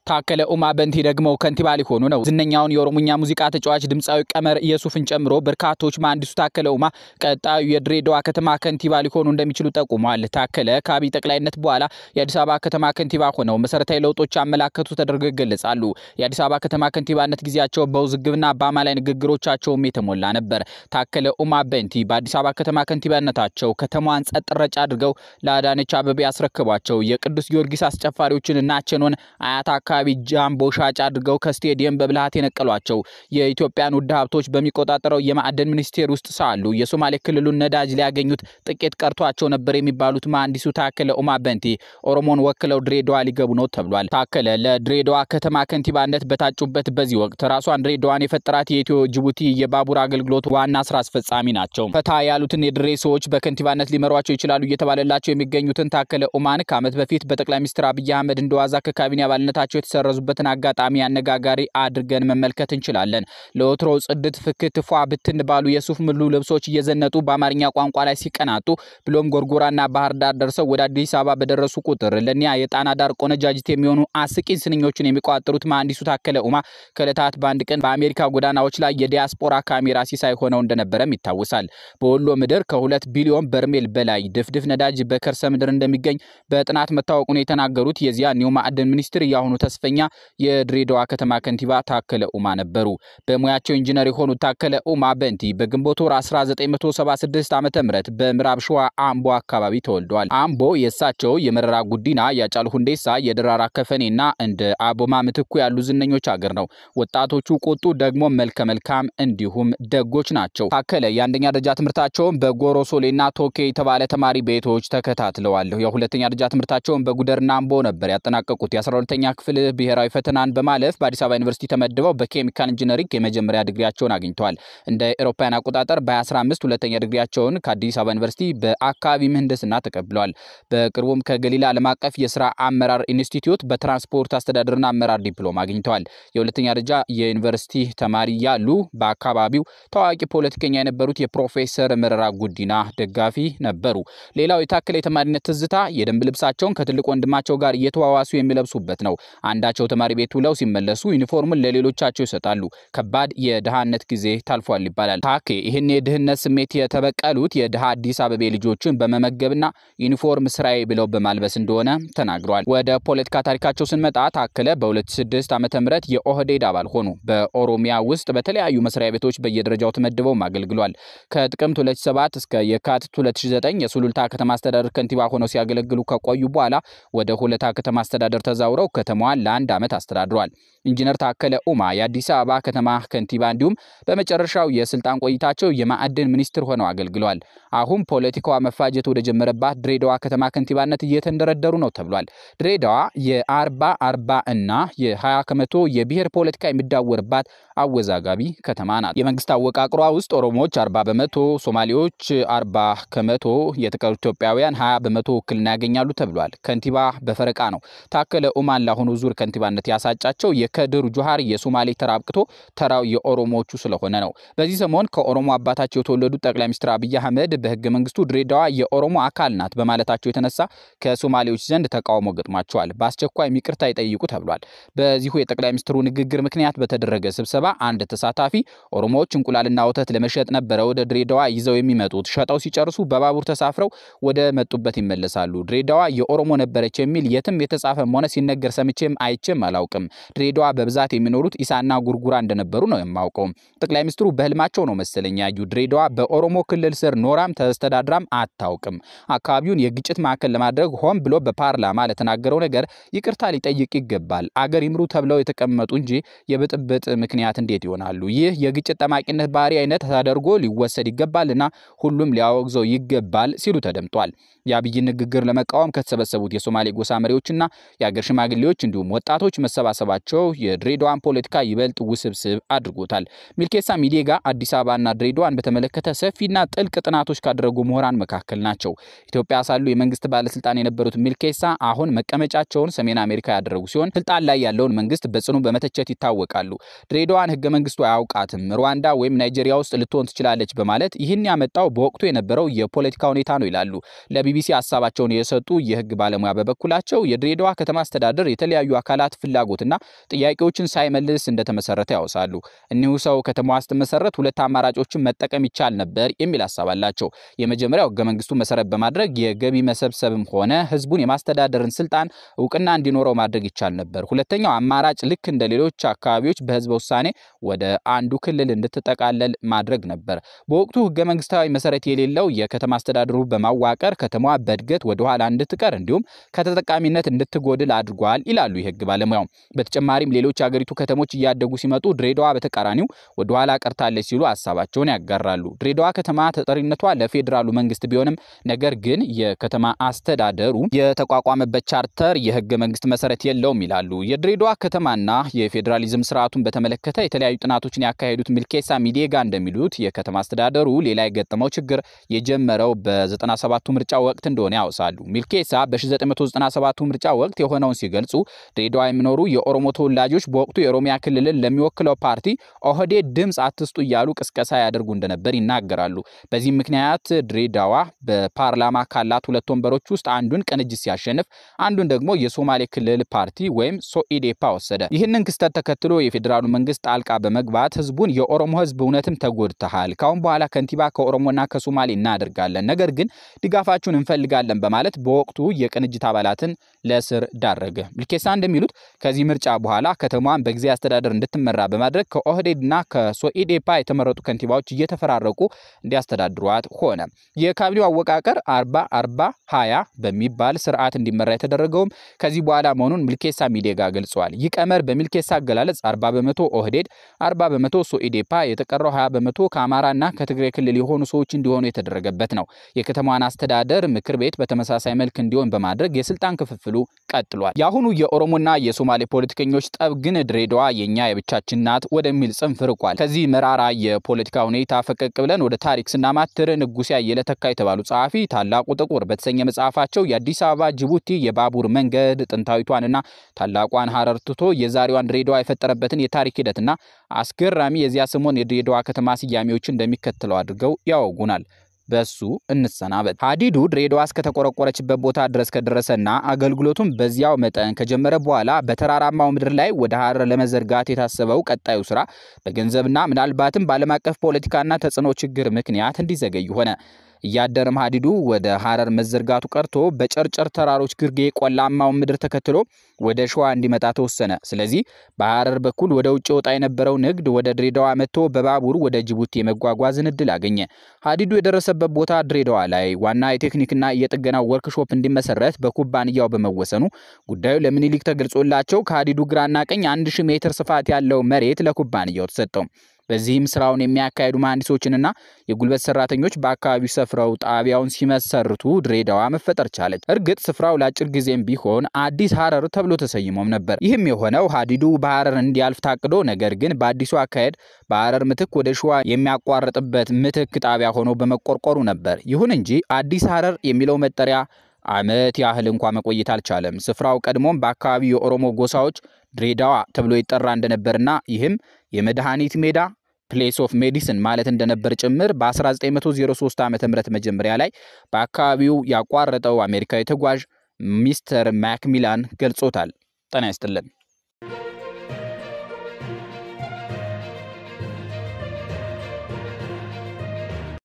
ታከለ ኡማ በንቲ ደግሞ ከንቲባ ሊሆኑ ነው። ዝነኛውን የኦሮሞኛ ሙዚቃ ተጫዋች ድምጻዊ ቀመር ኢየሱፍን ጨምሮ በርካቶች መሐንዲሱ ታከለ ኡማ ቀጣዩ የድሬዳዋ ከተማ ከንቲባ ሊሆኑ እንደሚችሉ ጠቁመዋል። ታከለ ከአብይ ጠቅላይነት በኋላ የአዲስ አበባ ከተማ ከንቲባ ሆነው መሰረታዊ ለውጦች ያመላከቱ ተደርገው ይገለጻሉ። የአዲስ አበባ ከተማ ከንቲባነት ጊዜያቸው በውዝግብና በአማላይ ንግግሮቻቸውም የተሞላ ነበር። ታከለ ኡማ በንቲ በአዲስ አበባ ከተማ ከንቲባነታቸው ከተማዋን ጸጥ ረጭ አድርገው ለአዳነች አበቤ ያስረክቧቸው የቅዱስ ጊዮርጊስ አስጨፋሪዎችንና አቸኖን አያታ አካባቢ ጃምቦ ሻጭ አድርገው ከስቴዲየም በብልሃት የነቀሏቸው የኢትዮጵያን ውድ ሀብቶች በሚቆጣጠረው የማዕድን ሚኒስቴር ውስጥ ሳሉ የሶማሌ ክልሉን ነዳጅ ሊያገኙት ጥቂት ቀርቷቸው ነበር የሚባሉት መሐንዲሱ ታከለ ኡማ በንቲ ኦሮሞን ወክለው ድሬዳዋ ሊገቡ ነው ተብሏል። ታከለ ለድሬዳዋ ከተማ ከንቲባነት በታጩበት በዚህ ወቅት ራሷን ድሬዳዋን የፈጠራት የኢትዮ ጅቡቲ የባቡር አገልግሎት ዋና ስራ አስፈጻሚ ናቸው። ፈታ ያሉትን የድሬ ሰዎች በከንቲባነት ሊመሯቸው ይችላሉ እየተባለላቸው የሚገኙትን ታከለ ኡማን ከዓመት በፊት በጠቅላይ ሚኒስትር አብይ አህመድ እንደዋዛ ከካቢኔ አባልነታቸው የተሰረዙበትን አጋጣሚ አነጋጋሪ አድርገን መመልከት እንችላለን። ለወትሮ ጽድት ፍክት ፏ ብትን ባሉ የሱፍ ሙሉ ልብሶች እየዘነጡ በአማርኛ ቋንቋ ላይ ሲቀናጡ ብሎም ጎርጎራና ባህር ዳር ደርሰው ወደ አዲስ አበባ በደረሱ ቁጥር ለኒያ የጣና ዳር ቆነጃጅት የሚሆኑ አስቂኝ ስንኞችን የሚቋጥሩት መሐንዲሱ ታከለ ኡማ ከለታት በአንድ ቀን በአሜሪካ ጎዳናዎች ላይ የዲያስፖራ ካሜራ ሲሳይ ሆነው እንደነበረም ይታወሳል። በወሎ ምድር ከ2 ቢሊዮን በርሜል በላይ ድፍድፍ ነዳጅ በከርሰ ምድር እንደሚገኝ በጥናት መታወቁን የተናገሩት የዚያ ኒው ማዕድን ሚኒስትር ያሁኑ ተስፈኛ የድሬዳዋ ከተማ ከንቲባ ታከለ ኡማ ነበሩ። በሙያቸው ኢንጂነር የሆኑት ታከለ ኡማ በንቲ በግንቦት ወር 1976 ዓመተ ምህረት በምዕራብ ሸዋ አምቦ አካባቢ ተወልደዋል። አምቦ የሳቸው የመረራ ጉዲና ያጫሉ ሁንዴሳ የድራራ ከፈኔና እንደ አቦማ ምትኩ ያሉ ዝነኞች ሀገር ነው። ወጣቶቹ ቁጡ ደግሞ መልከ መልካም እንዲሁም ደጎች ናቸው። ታከለ የአንደኛ ደረጃ ትምህርታቸውን በጎሮሶሌና ቶኬ የተባለ ተማሪ ቤቶች ተከታትለዋል። የሁለተኛ ደረጃ ትምህርታቸውን በጉደርና አምቦ ነበር ያጠናቀቁት። የ12ኛ ክፍል ብሔራዊ ፈተናን በማለፍ በአዲስ አበባ ዩኒቨርሲቲ ተመድበው በኬሚካል ኢንጂነሪንግ የመጀመሪያ ዲግሪያቸውን አግኝተዋል። እንደ አውሮፓውያን አቆጣጠር በ2015 ሁለተኛ ዲግሪያቸውን ከአዲስ አበባ ዩኒቨርሲቲ በአካባቢ ምህንድስና ተቀብለዋል። በቅርቡም ከገሊላ ዓለም አቀፍ የሥራ አመራር ኢንስቲትዩት በትራንስፖርት አስተዳደርና አመራር ዲፕሎማ አግኝተዋል። የሁለተኛ ደረጃ የዩኒቨርሲቲ ተማሪ ያሉ በአካባቢው ታዋቂ ፖለቲከኛ የነበሩት የፕሮፌሰር መረራ ጉዲና ደጋፊ ነበሩ። ሌላው የታከለ የተማሪነት ትዝታ የደንብ ልብሳቸውን ከትልቅ ወንድማቸው ጋር እየተዋዋሱ የሚለብሱበት ነው። አንዳቸው ተማሪ ቤት ውለው ሲመለሱ ዩኒፎርሙን ለሌሎቻቸው ይሰጣሉ። ከባድ የድሃነት ጊዜ ታልፏል ይባላል። ታከ ይህን የድህነት ስሜት የተበቀሉት የድሃ አዲስ አበባ ልጆችን በመመገብና ዩኒፎርም ስራዬ ብለው በማልበስ እንደሆነ ተናግሯል። ወደ ፖለቲካ ታሪካቸው ስንመጣ ታከለ በ2006 ዓመተ ምህረት የኦህዴድ አባል ሆኑ። በኦሮሚያ ውስጥ በተለያዩ መስሪያ ቤቶች በየደረጃው ተመድበው አገልግሏል። ከጥቅምት 2007 እስከ የካቲት 2009 የሱሉልታ ከተማ አስተዳደር ከንቲባ ሆነው ሲያገለግሉ ከቆዩ በኋላ ወደ ሆለታ ከተማ አስተዳደር ተዛውረው ከተማዋን ለአንድ ዓመት አስተዳድረዋል። ኢንጂነር ታከለ ኡማ የአዲስ አበባ ከተማ ከንቲባ እንዲሁም በመጨረሻው የስልጣን ቆይታቸው የማዕድን ሚኒስትር ሆነው አገልግለዋል። አሁን ፖለቲካዋ መፋጀት ወደ ጀመረባት ድሬዳዋ ከተማ ከንቲባነት እየተንደረደሩ ነው ተብሏል። ድሬዳዋ የ40 እና የ20 ከመቶ የብሔር ፖለቲካ የሚዳወርባት አወዛጋቢ ከተማ ናት። የመንግስት አወቃቅሯ ውስጥ ኦሮሞዎች 40 በመቶ፣ ሶማሌዎች 40 ከመቶ፣ የተቀሩት ኢትዮጵያውያን 20 በመቶ ውክልና ያገኛሉ ተብሏል። ከንቲባ በፈረቃ ነው። ታከለ ኡማን ለአሁኑ ዙር ከንቲባነት ያሳጫቸው የከድር ጁሃር የሶማሌ ተራብቅቶ ተራው የኦሮሞዎቹ ስለሆነ ነው። በዚህ ሰሞን ከኦሮሞ አባታቸው የተወለዱት ጠቅላይ ሚኒስትር አብይ አህመድ በህገ መንግስቱ ድሬዳዋ የኦሮሞ አካል ናት በማለታቸው የተነሳ ከሶማሌዎች ዘንድ ተቃውሞ ገጥሟቸዋል። በአስቸኳይ ይቅርታ ይጠይቁ ተብሏል። በዚሁ የጠቅላይ ሚኒስትሩ ንግግር ምክንያት በተደረገ ስብሰባ አንድ ተሳታፊ ኦሮሞዎች እንቁላልና ወተት ለመሸጥ ነበር ወደ ድሬዳዋ ይዘው የሚመጡት፣ ሸጠው ሲጨርሱ በባቡር ተሳፍረው ወደ መጡበት ይመለሳሉ። ድሬዳዋ የኦሮሞ ነበረች የሚል የትም የተጻፈም ሆነ ሲነገር ሰምቼም አይቼም አላውቅም። ድሬዳዋ በብዛት የሚኖሩት ኢሳና ጉርጉራ እንደነበሩ ነው የማውቀው። ጠቅላይ ሚኒስትሩ በህልማቸው ነው መሰለኝ ያዩ። ድሬዳዋ በኦሮሞ ክልል ስር ኖራም ተስተዳድራም አታውቅም። አካባቢውን የግጭት ማዕከል ለማድረግ ሆን ብሎ በፓርላማ ለተናገረው ነገር ይቅርታ ሊጠይቅ ይገባል። አገር ይምሩ ተብለው የተቀመጡ እንጂ የብጥብጥ ምክንያት እንዴት ይሆናሉ? ይህ የግጭት ጠማቂነት ባህሪ አይነት ተደርጎ ሊወሰድ ይገባልና ሁሉም ሊያወግዘው ይገባል ሲሉ ተደምጧል። የአብይ ንግግር ለመቃወም ከተሰበሰቡት የሶማሌ ጎሳ መሪዎችና የአገር ሽማግሌዎች እንዲሁም ወጣቶች መሰባሰባቸው የድሬዳዋን ፖለቲካ ይበልጥ ውስብስብ አድርጎታል። ሚልኬሳ ሚዲጋ አዲስ አበባና ድሬዳዋን በተመለከተ ሰፊና ጥልቅ ጥናቶች ካደረጉ ምሁራን መካከል ናቸው። ኢትዮጵያ ሳሉ የመንግስት ባለስልጣን የነበሩት ሚልኬሳ አሁን መቀመጫቸውን ሰሜን አሜሪካ ያደረጉ ሲሆን ስልጣን ላይ ያለውን መንግስት በጽኑ በመተቸት ይታወቃሉ። ድሬዳዋን ህገ መንግስቱ አያውቃትም፣ ሩዋንዳ ወይም ናይጄሪያ ውስጥ ልትሆን ትችላለች በማለት ይህን ያመጣው በወቅቱ የነበረው የፖለቲካ ሁኔታ ነው ይላሉ። ለቢቢሲ ሐሳባቸውን የሰጡ የህግ ባለሙያ በበኩላቸው የድሬዳዋ ከተማ አስተዳደር የተለያዩ የተለያዩ አካላት ፍላጎትና ጥያቄዎችን ሳይመልስ እንደተመሰረተ ያወሳሉ። እኒሁ ሰው ከተማዋ ስትመሰረት ሁለት አማራጮችን መጠቀም ይቻል ነበር የሚል ሐሳብ አላቸው። የመጀመሪያው ሕገ መንግስቱ መሰረት በማድረግ የገቢ መሰብሰብም ሆነ ህዝቡን የማስተዳደርን ስልጣን እውቅና እንዲኖረው ማድረግ ይቻል ነበር። ሁለተኛው አማራጭ ልክ እንደ ሌሎች አካባቢዎች በህዝብ ውሳኔ ወደ አንዱ ክልል እንድትጠቃለል ማድረግ ነበር። በወቅቱ ሕገ መንግስታዊ መሰረት የሌለው የከተማ አስተዳደሩ በማዋቀር ከተማዋ በእድገት ወደ ኋላ እንድትቀር እንዲሁም ከተጠቃሚነት እንድትጎድል አድርጓል ይላሉ የህግ ባለሙያው። በተጨማሪም ሌሎች አገሪቱ ከተሞች እያደጉ ሲመጡ ድሬዳዋ በተቃራኒው ወደ ኋላ ቀርታለች ሲሉ ሐሳባቸውን ያጋራሉ። ድሬዳዋ ከተማ ተጠሪነቷ ለፌዴራሉ መንግስት ቢሆንም ነገር ግን የከተማ አስተዳደሩ የተቋቋመበት ቻርተር የህገ መንግስት መሰረት የለውም ይላሉ። የድሬዳዋ ከተማና የፌዴራሊዝም ስርዓቱን በተመለከተ የተለያዩ ጥናቶችን ያካሄዱት ሚልኬሳ ሚዴጋ እንደሚሉት የከተማ አስተዳደሩ ሌላ የገጠመው ችግር የጀመረው በ97ቱ ምርጫ ወቅት እንደሆነ ያወሳሉ። ሚልኬሳ በ1997ቱ ምርጫ ወቅት የሆነውን ሲገልጹ ድሬዳዋ የሚኖሩ የኦሮሞ ተወላጆች በወቅቱ የኦሮሚያ ክልልን ለሚወክለው ፓርቲ ኦህዴድ ድምጽ አትስጡ እያሉ ቅስቀሳ ያደርጉ እንደነበር ይናገራሉ። በዚህ ምክንያት ድሬዳዋ በፓርላማ ካላት ሁለት ወንበሮች ውስጥ አንዱን ቅንጅት ሲያሸንፍ አንዱን ደግሞ የሶማሌ ክልል ፓርቲ ወይም ሶኢዴፓ ወሰደ። ይህንን ክስተት ተከትሎ የፌዴራሉ መንግስት ጣልቃ በመግባት ህዝቡን የኦሮሞ ህዝብ እውነትም ተጎድተሃል፣ ካሁን በኋላ ከንቲባ ከኦሮሞና ከሶማሌ እናደርጋለን፣ ነገር ግን ድጋፋችሁን እንፈልጋለን በማለት በወቅቱ የቅንጅት አባላትን ለእስር ዳረገ። ሚልኬሳ እንደሚሉት ከዚህ ምርጫ በኋላ ከተማዋን በጊዜ አስተዳደር እንድትመራ በማድረግ ከኦህዴድና ከሶኢዴፓ የተመረጡ ከንቲባዎች እየተፈራረቁ እንዲያስተዳድሯት ሆነ። የካቢኔው አወቃቀር 40-40-20 በሚባል ስርዓት እንዲመራ የተደረገውም ከዚህ በኋላ መሆኑን ሚልኬሳ ሚዴጋ ገልጸዋል። ይህ ቀመር በሚልኬሳ አገላለጽ 40% ኦህዴድ፣ 40% ሶኢዴፓ፣ የተቀረው 20% ከአማራና ከትግራይ ክልል የሆኑ ሰዎች እንዲሆኑ የተደረገበት ነው። የከተማዋን አስተዳደር ምክር ቤት በተመሳሳይ መልክ እንዲሆን በማድረግ የስልጣን ክፍፍሉ ቀጥሏል። የአሁኑ የኦሮሞና የሶማሌ ፖለቲከኞች ጠብ ግን ድሬዳዋ የኛ የብቻችን ናት ወደሚል ጽንፍ ርቋል። ከዚህ መራራ የፖለቲካ ሁኔታ ፈቀቅ ብለን ወደ ታሪክ ስናማትር ንጉሴ አየለ ተካ የተባሉ ጸሐፊ ታላቁ ጥቁር በተሰኘ መጽሐፋቸው የአዲስ አበባ ጅቡቲ የባቡር መንገድ ጥንታዊቷንና ታላቋን ሐረር ትቶ የዛሬዋን ድሬዳዋ የፈጠረበትን የታሪክ ሂደትና አስገራሚ የዚያ ሰሞን የድሬዳዋ ከተማ ስያሜዎችን እንደሚከተለው አድርገው ያወጉናል። በሱ እንሰናበት። ሀዲዱ ድሬዳዋ እስከተቆረቆረችበት ቦታ ድረስ ከደረሰና አገልግሎቱን በዚያው መጠን ከጀመረ በኋላ በተራራማው ምድር ላይ ወደ ሐረር ለመዘርጋት የታሰበው ቀጣዩ ስራ በገንዘብና ምናልባትም በዓለም አቀፍ ፖለቲካና ተጽዕኖ ችግር ምክንያት እንዲዘገይ ሆነ። እያደረም ሀዲዱ ወደ ሐረር መዘርጋቱ ቀርቶ በጨርጨር ተራሮች ግርጌ ቆላማው ምድር ተከትሎ ወደ ሸዋ እንዲመጣ ተወሰነ። ስለዚህ በሐረር በኩል ወደ ውጭ ወጣ የነበረው ንግድ ወደ ድሬዳዋ መጥቶ በባቡር ወደ ጅቡቲ የመጓጓዝን እድል አገኘ። ሀዲዱ የደረሰበት ቦታ ድሬዳዋ ላይ ዋና የቴክኒክና የጥገና ወርክሾፕ እንዲመሰረት በኩባንያው በመወሰኑ ጉዳዩ ለምኒልክ ተገልጾላቸው ከሀዲዱ ግራና ቀኝ 1000 ሜትር ስፋት ያለው መሬት ለኩባንያው ተሰጠው። በዚህም ስራውን የሚያካሂዱ መሐንዲሶችንና የጉልበት ሰራተኞች በአካባቢው ሰፍረው ጣቢያውን ሲመሰርቱ ድሬዳዋ መፈጠር ቻለች። እርግጥ ስፍራው ለአጭር ጊዜም ቢሆን አዲስ ሐረር ተብሎ ተሰይሞም ነበር። ይህም የሆነው ሀዲዱ በሐረር እንዲያልፍ ታቅዶ ነገር ግን በአዲሱ አካሄድ በሐረር ምትክ ወደ ሸዋ የሚያቋርጥበት ምትክ ጣቢያ ሆኖ በመቆርቆሩ ነበር። ይሁን እንጂ አዲስ ሐረር የሚለው መጠሪያ ዓመት ያህል እንኳን መቆየት አልቻለም። ስፍራው ቀድሞም በአካባቢው የኦሮሞ ጎሳዎች ድሬዳዋ ተብሎ ይጠራ እንደነበርና ይህም የመድኃኒት ሜዳ ፕሌስ ኦፍ ሜዲሲን ማለት እንደነበር ጭምር በ1903 ዓ.ም መጀመሪያ ላይ በአካባቢው ያቋረጠው አሜሪካዊ ተጓዥ ሚስተር ማክሚላን ገልጾታል። ጤና ይስጥልን።